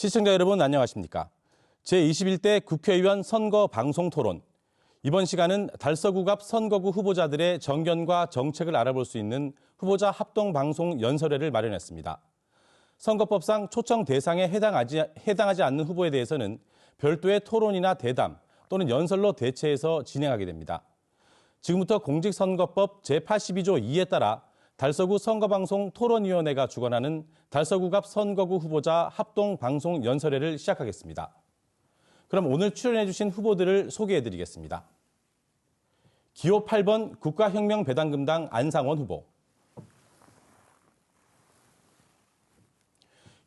시청자 여러분 안녕하십니까? 제21대 국회의원 선거 방송 토론. 이번 시간은 달서구 갑 선거구 후보자들의 정견과 정책을 알아볼 수 있는 후보자 합동 방송 연설회를 마련했습니다. 선거법상 초청 대상에 해당하지 않는 후보에 대해서는 별도의 토론이나 대담 또는 연설로 대체해서 진행하게 됩니다. 지금부터 공직선거법 제82조 2에 따라 달서구 선거방송 토론위원회가 주관하는 달서구 갑 선거구 후보자 합동 방송 연설회를 시작하겠습니다. 그럼 오늘 출연해 주신 후보들을 소개해 드리겠습니다. 기호 8번 국가혁명배당금당 안상원 후보,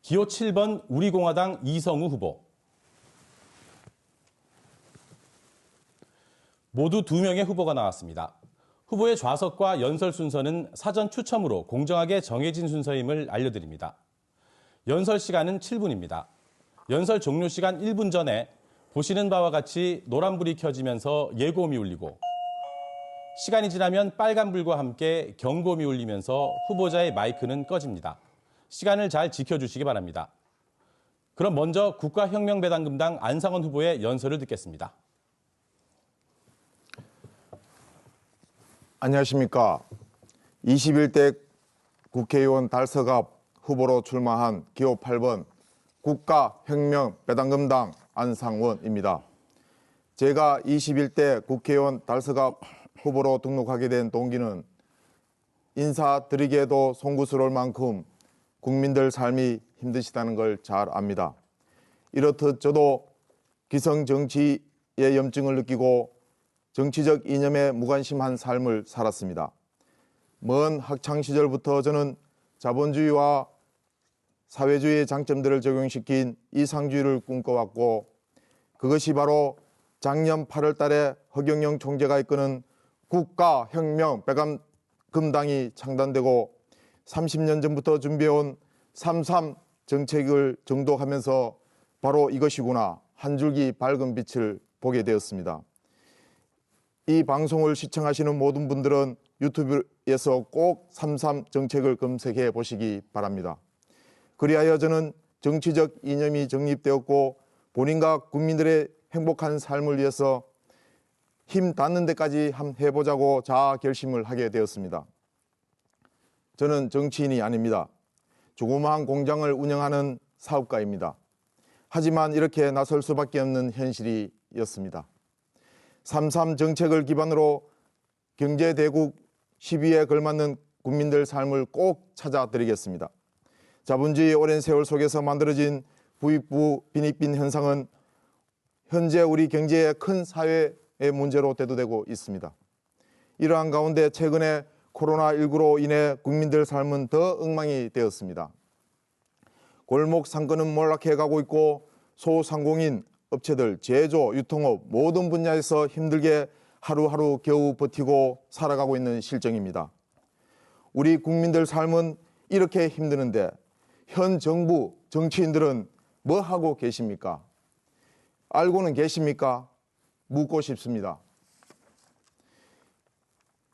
기호 7번 우리공화당 이성우 후보, 모두 2명의 후보가 나왔습니다. 후보의 좌석과 연설 순서는 사전 추첨으로 공정하게 정해진 순서임을 알려드립니다. 연설 시간은 7분입니다. 연설 종료 시간 1분 전에 보시는 바와 같이 노란불이 켜지면서 예고음이 울리고 시간이 지나면 빨간불과 함께 경고음이 울리면서 후보자의 마이크는 꺼집니다. 시간을 잘 지켜주시기 바랍니다. 그럼 먼저 국가혁명배당금당 안상원 후보의 연설을 듣겠습니다. 안녕하십니까. 21대 국회의원 달서갑 후보로 출마한 기호 8번 국가혁명배당금당 안상원입니다. 제가 21대 국회의원 달서갑 후보로 등록하게 된 동기는 인사드리기에도 송구스러울 만큼 국민들 삶이 힘드시다는 걸 잘 압니다. 이렇듯 저도 기성정치의 염증을 느끼고 정치적 이념에 무관심한 삶을 살았습니다. 먼 학창시절부터 저는 자본주의와 사회주의의 장점들을 적용시킨 이상주의를 꿈꿔왔고 그것이 바로 작년 8월 달에 허경영 총재가 이끄는 국가혁명배당금당이 창단되고 30년 전부터 준비해온 3.3 정책을 정독하면서 바로 이것이구나 한 줄기 밝은 빛을 보게 되었습니다. 이 방송을 시청하시는 모든 분들은 유튜브에서 꼭 3.3 정책을 검색해 보시기 바랍니다. 그리하여 저는 정치적 이념이 정립되었고 본인과 국민들의 행복한 삶을 위해서 힘 닿는 데까지 한번 해보자고 자아 결심을 하게 되었습니다. 저는 정치인이 아닙니다. 조그마한 공장을 운영하는 사업가입니다. 하지만 이렇게 나설 수밖에 없는 현실이었습니다. 3.3 정책을 기반으로 경제대국 10위에 걸맞는 국민들 삶을 꼭 찾아드리겠습니다. 자본주의의 오랜 세월 속에서 만들어진 부익부 빈익빈 현상은 현재 우리 경제의 큰 사회의 문제로 대두되고 있습니다. 이러한 가운데 최근에 코로나19로 인해 국민들 삶은 더 엉망이 되었습니다. 골목 상권은 몰락해가고 있고 소상공인 업체들, 제조, 유통업 모든 분야에서 힘들게 하루하루 겨우 버티고 살아가고 있는 실정입니다. 우리 국민들 삶은 이렇게 힘드는데 현 정부, 정치인들은 뭐 하고 계십니까? 알고는 계십니까? 묻고 싶습니다.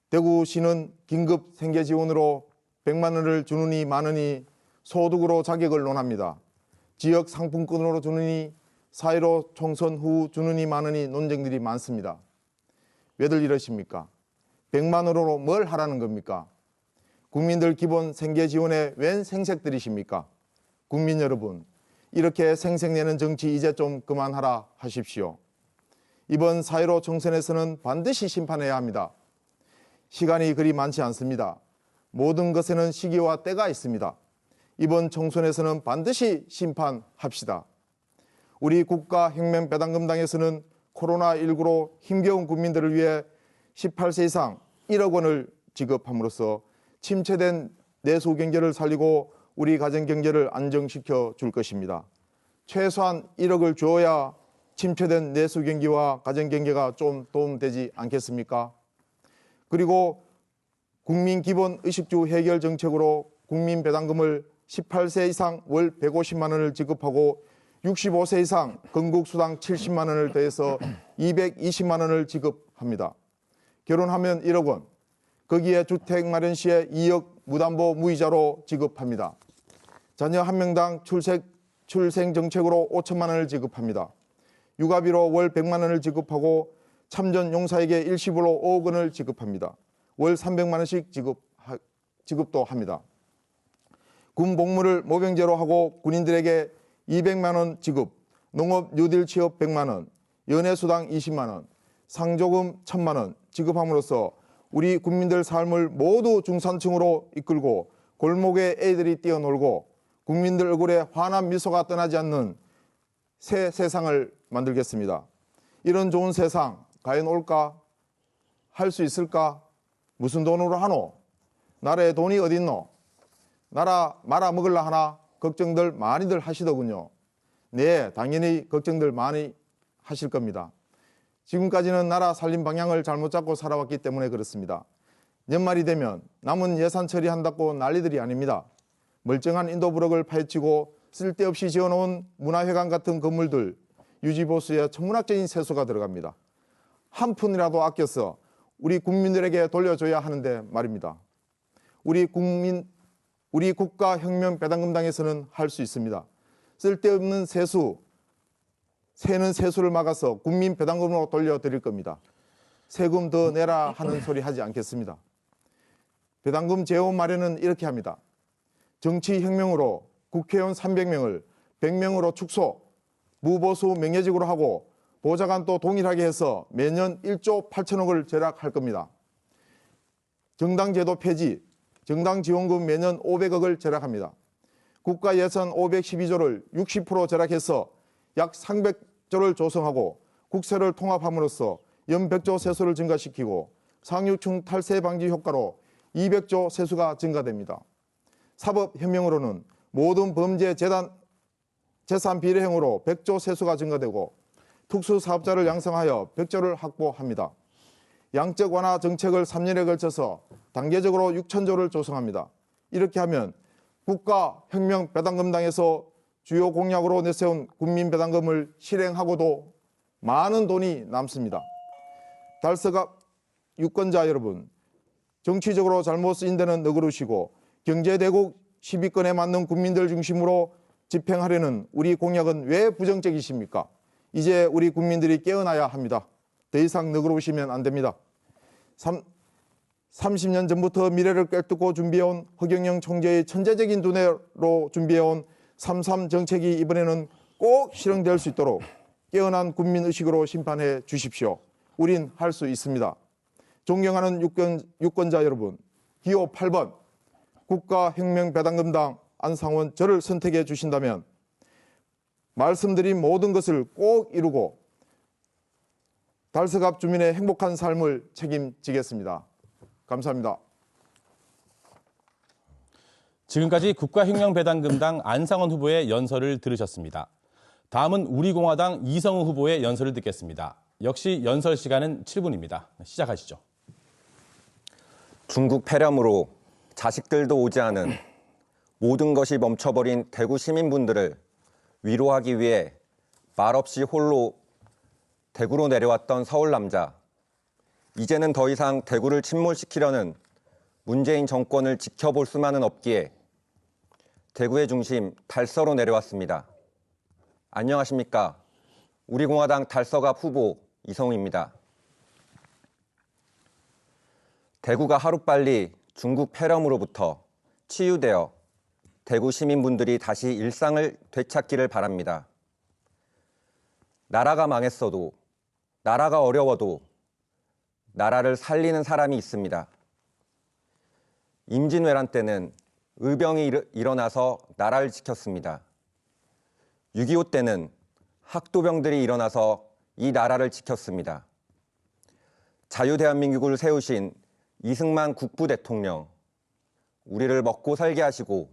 대구시는 긴급 생계지원으로 100만 원을 주느니 마느니 소득으로 자격을 논합니다. 지역 상품권으로 주느니 4.15 총선 후 주느니 마느니 논쟁들이 많습니다. 왜들 이러십니까? 100만 원으로 뭘 하라는 겁니까? 국민들 기본 생계 지원에 웬 생색들이십니까? 국민 여러분, 이렇게 생색내는 정치 이제 좀 그만하라 하십시오. 이번 4.15 총선에서는 반드시 심판해야 합니다. 시간이 그리 많지 않습니다. 모든 것에는 시기와 때가 있습니다. 이번 총선에서는 반드시 심판합시다. 우리 국가혁명배당금당에서는 코로나19로 힘겨운 국민들을 위해 18세 이상 1억 원을 지급함으로써 침체된 내수 경제를 살리고 우리 가정 경제를 안정시켜 줄 것입니다. 최소한 1억을 줘야 침체된 내수 경기와 가정 경제가 좀 도움되지 않겠습니까? 그리고 국민 기본 의식주 해결 정책으로 국민 배당금을 18세 이상 월 150만 원을 지급하고 65세 이상 건국수당 70만 원을 더해서 220만 원을 지급합니다. 결혼하면 1억 원, 거기에 주택 마련 시에 2억 무담보 무이자로 지급합니다. 자녀 한 명당 출생 정책으로 5천만 원을 지급합니다. 육아비로 월 100만 원을 지급하고 참전 용사에게 일시불로 5억 원을 지급합니다. 월 300만 원씩 지급도 합니다. 군 복무를 모병제로 하고 군인들에게 200만 원 지급, 농업 뉴딜 취업 100만 원, 연애수당 20만 원, 상조금 1000만 원 지급함으로써 우리 국민들 삶을 모두 중산층으로 이끌고 골목에 애들이 뛰어놀고 국민들 얼굴에 환한 미소가 떠나지 않는 새 세상을 만들겠습니다. 이런 좋은 세상 과연 올까? 할 수 있을까? 무슨 돈으로 하노? 나라에 돈이 어디 있노? 나라 말아먹을라 하나 걱정들 많이들 하시더군요. 네, 당연히 걱정들 많이 하실 겁니다. 지금까지는 나라 살림 방향을 잘못 잡고 살아왔기 때문에 그렇습니다. 연말이 되면 남은 예산 처리한다고 난리들이 아닙니다. 멀쩡한 인도브럭을 파헤치고 쓸데없이 지어놓은 문화회관 같은 건물들 유지보수에 천문학적인 세수가 들어갑니다. 한 푼이라도 아껴서 우리 국민들에게 돌려줘야 하는데 말입니다. 우리 국가혁명배당금당에서는 할 수 있습니다. 쓸데없는 새는 세수를 막아서 국민 배당금으로 돌려드릴 겁니다. 세금 더 내라 하는 소리 하지 않겠습니다. 배당금 제호 마련은 이렇게 합니다. 정치혁명으로 국회의원 300명을 100명으로 축소, 무보수 명예직으로 하고 보좌관도 동일하게 해서 매년 1조 8천억을 절약할 겁니다. 정당제도 폐지, 정당지원금 매년 500억을 절약합니다. 국가예산 512조를 60% 절약해서 약 300조를 조성하고 국세를 통합함으로써 연 100조 세수를 증가시키고 상류층 탈세 방지 효과로 200조 세수가 증가됩니다. 사법혁명으로는 모든 범죄 재산 비례형으로 100조 세수가 증가되고 특수사업자를 양성하여 100조를 확보합니다. 양적 완화 정책을 3년에 걸쳐서 단계적으로 6천조를 조성합니다. 이렇게 하면 국가혁명배당금당에서 주요 공약으로 내세운 국민배당금을 실행하고도 많은 돈이 남습니다. 달서갑 유권자 여러분, 정치적으로 잘못 쓰인 데는 너그르시고 경제대국 10위권에 맞는 국민들 중심으로 집행하려는 우리 공약은 왜 부정적이십니까? 이제 우리 국민들이 깨어나야 합니다. 더 이상 너그러우시면 안 됩니다. 30년 전부터 미래를 꿰뚫고 준비해온 허경영 총재의 천재적인 두뇌로 준비해온 3.3 정책이 이번에는 꼭 실행될 수 있도록 깨어난 국민의식으로 심판해 주십시오. 우린 할 수 있습니다. 존경하는 유권자 여러분, 기호 8번 국가혁명배당금당 안상원 저를 선택해 주신다면 말씀드린 모든 것을 꼭 이루고 달서갑 주민의 행복한 삶을 책임지겠습니다. 감사합니다. 지금까지 국가혁명배당금당 안상원 후보의 연설을 들으셨습니다. 다음은 우리공화당 이성우 후보의 연설을 듣겠습니다. 역시 연설 시간은 7분입니다. 시작하시죠. 중국 폐렴으로 자식들도 오지 않은 모든 것이 멈춰버린 대구 시민분들을 위로하기 위해 말없이 홀로 대구로 내려왔던 서울 남자. 이제는 더 이상 대구를 침몰시키려는 문재인 정권을 지켜볼 수만은 없기에 대구의 중심 달서로 내려왔습니다. 안녕하십니까. 우리공화당 달서갑 후보 이성우입니다. 대구가 하루빨리 중국 폐렴으로부터 치유되어 대구 시민분들이 다시 일상을 되찾기를 바랍니다. 나라가 망했어도, 나라가 어려워도 나라를 살리는 사람이 있습니다. 임진왜란 때는 의병이 일어나서 나라를 지켰습니다. 6.25 때는 학도병들이 일어나서 이 나라를 지켰습니다. 자유대한민국을 세우신 이승만 국부대통령, 우리를 먹고 살게 하시고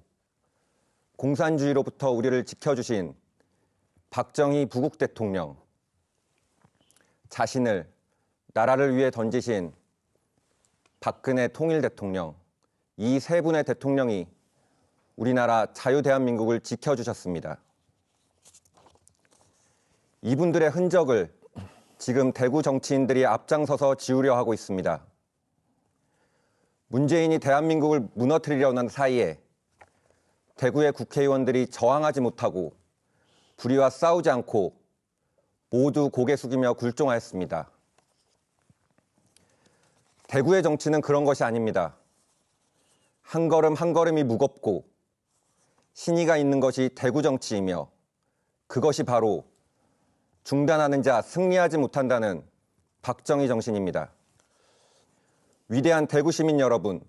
공산주의로부터 우리를 지켜주신 박정희 부국대통령, 자신을 나라를 위해 던지신 박근혜 통일대통령, 이 세 분의 대통령이 우리나라 자유대한민국을 지켜주셨습니다. 이분들의 흔적을 지금 대구 정치인들이 앞장서서 지우려 하고 있습니다. 문재인이 대한민국을 무너뜨리려는 사이에 대구의 국회의원들이 저항하지 못하고 불의와 싸우지 않고 모두 고개 숙이며 굴종하였습니다. 대구의 정치는 그런 것이 아닙니다. 한 걸음 한 걸음이 무겁고 신의가 있는 것이 대구 정치이며 그것이 바로 중단하는 자 승리하지 못한다는 박정희 정신입니다. 위대한 대구 시민 여러분,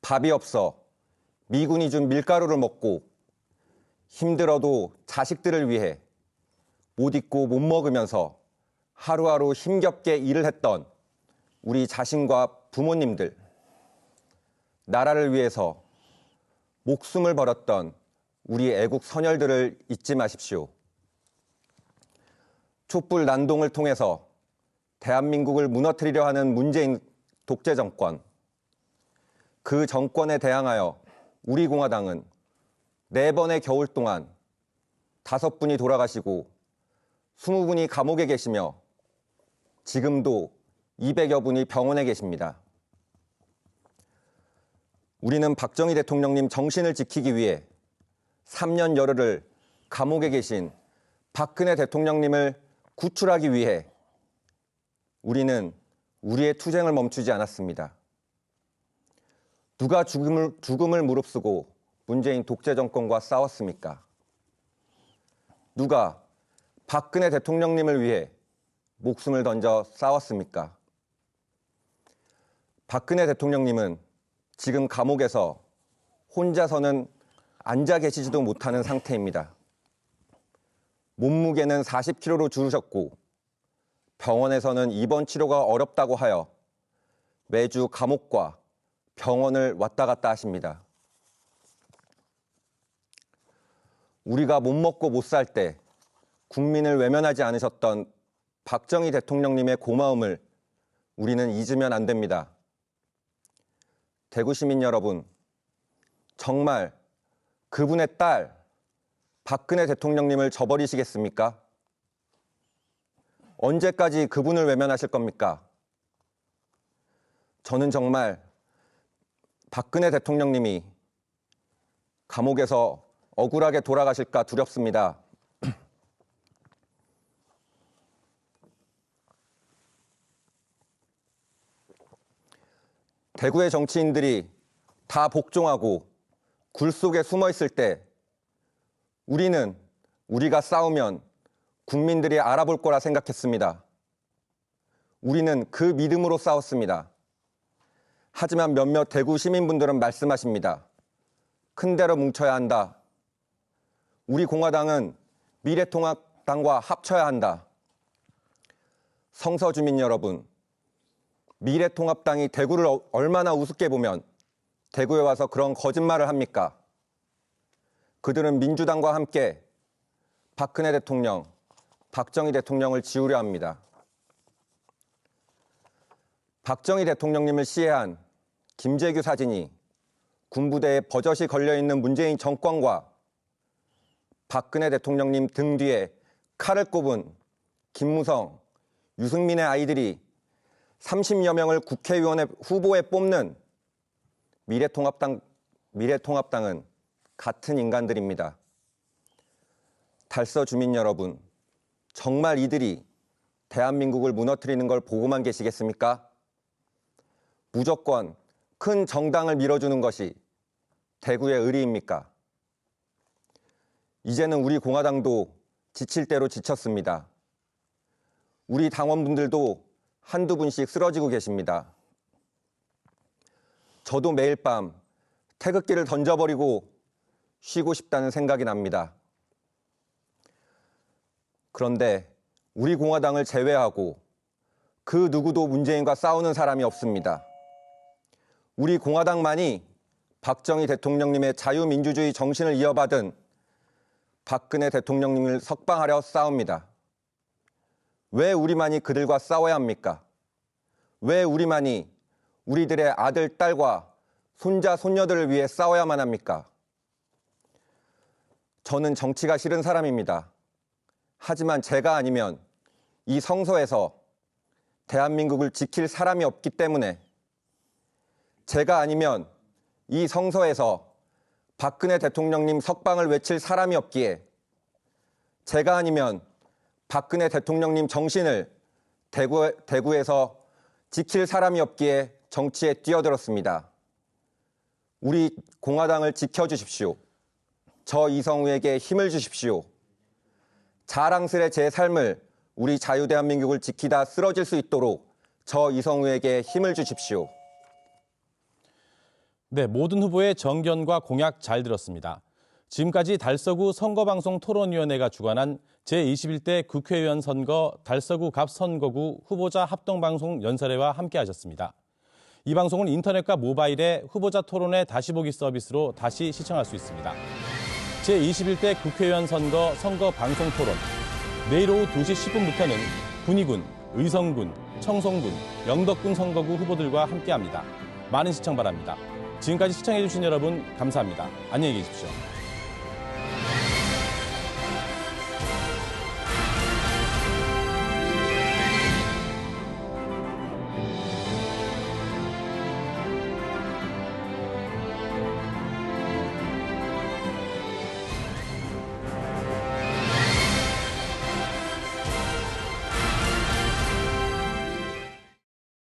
밥이 없어 미군이 준 밀가루를 먹고 힘들어도 자식들을 위해 못 입고 못 먹으면서 하루하루 힘겹게 일을 했던 우리 자신과 부모님들, 나라를 위해서 목숨을 버렸던 우리 애국 선열들을 잊지 마십시오. 촛불 난동을 통해서 대한민국을 무너뜨리려 하는 문재인 독재 정권, 그 정권에 대항하여 우리 공화당은 4번의 겨울 동안 5분이 돌아가시고 20분이 감옥에 계시며 지금도 200여 분이 병원에 계십니다. 우리는 박정희 대통령님 정신을 지키기 위해 3년 열흘을 감옥에 계신 박근혜 대통령님을 구출하기 위해 우리는 우리의 투쟁을 멈추지 않았습니다. 누가 죽음을 무릅쓰고 문재인 독재 정권과 싸웠습니까? 누가 박근혜 대통령님을 위해 목숨을 던져 싸웠습니까? 박근혜 대통령님은 지금 감옥에서 혼자서는 앉아 계시지도 못하는 상태입니다. 몸무게는 40kg로 줄으셨고 병원에서는 입원 치료가 어렵다고 하여 매주 감옥과 병원을 왔다 갔다 하십니다. 우리가 못 먹고 못 살 때 국민을 외면하지 않으셨던 박정희 대통령님의 고마움을 우리는 잊으면 안 됩니다. 대구 시민 여러분, 정말 그분의 딸 박근혜 대통령님을 저버리시겠습니까? 언제까지 그분을 외면하실 겁니까? 저는 정말 박근혜 대통령님이 감옥에서 억울하게 돌아가실까 두렵습니다. 대구의 정치인들이 다 복종하고 굴 속에 숨어 있을 때 우리는 우리가 싸우면 국민들이 알아볼 거라 생각했습니다. 우리는 그 믿음으로 싸웠습니다. 하지만 몇몇 대구 시민분들은 말씀하십니다. 큰 데로 뭉쳐야 한다. 우리 공화당은 미래통합당과 합쳐야 한다. 성서 주민 여러분, 미래통합당이 대구를 얼마나 우습게 보면 대구에 와서 그런 거짓말을 합니까? 그들은 민주당과 함께 박근혜 대통령, 박정희 대통령을 지우려 합니다. 박정희 대통령님을 시해한 김재규 사진이 군부대에 버젓이 걸려있는 문재인 정권과 박근혜 대통령님 등 뒤에 칼을 꼽은 김무성, 유승민의 아이들이 30여 명을 국회의원의 후보에 뽑는 미래통합당은 같은 인간들입니다. 달서 주민 여러분, 정말 이들이 대한민국을 무너뜨리는 걸 보고만 계시겠습니까? 무조건 큰 정당을 밀어주는 것이 대구의 의리입니까? 이제는 우리 공화당도 지칠 대로 지쳤습니다. 우리 당원분들도 한두 분씩 쓰러지고 계십니다. 저도 매일 밤 태극기를 던져버리고 쉬고 싶다는 생각이 납니다. 그런데 우리 공화당을 제외하고 그 누구도 문재인과 싸우는 사람이 없습니다. 우리 공화당만이 박정희 대통령님의 자유민주주의 정신을 이어받은 박근혜 대통령님을 석방하려 싸웁니다. 왜 우리만이 그들과 싸워야 합니까? 왜 우리만이 우리들의 아들, 딸과 손자, 손녀들을 위해 싸워야만 합니까? 저는 정치가 싫은 사람입니다. 하지만 제가 아니면 이 성서에서 대한민국을 지킬 사람이 없기 때문에, 제가 아니면 이 성서에서 박근혜 대통령님 석방을 외칠 사람이 없기에 제가 아니면 박근혜 대통령님 정신을 대구에서 지킬 사람이 없기에 정치에 뛰어들었습니다. 우리 공화당을 지켜주십시오. 저 이성우에게 힘을 주십시오. 자랑스레 제 삶을 우리 자유대한민국을 지키다 쓰러질 수 있도록 저 이성우에게 힘을 주십시오. 네, 모든 후보의 정견과 공약 잘 들었습니다. 지금까지 달서구 선거방송 토론위원회가 주관한 제21대 국회의원 선거 달서구 갑 선거구 후보자 합동방송 연설회와 함께하셨습니다. 이 방송은 인터넷과 모바일에 후보자 토론회 다시 보기 서비스로 다시 시청할 수 있습니다. 제21대 국회의원 선거 방송 토론. 내일 오후 2시 10분부터는 군위군, 의성군, 청송군, 영덕군 선거구 후보들과 함께합니다. 많은 시청 바랍니다. 지금까지 시청해주신 여러분 감사합니다. 안녕히 계십시오.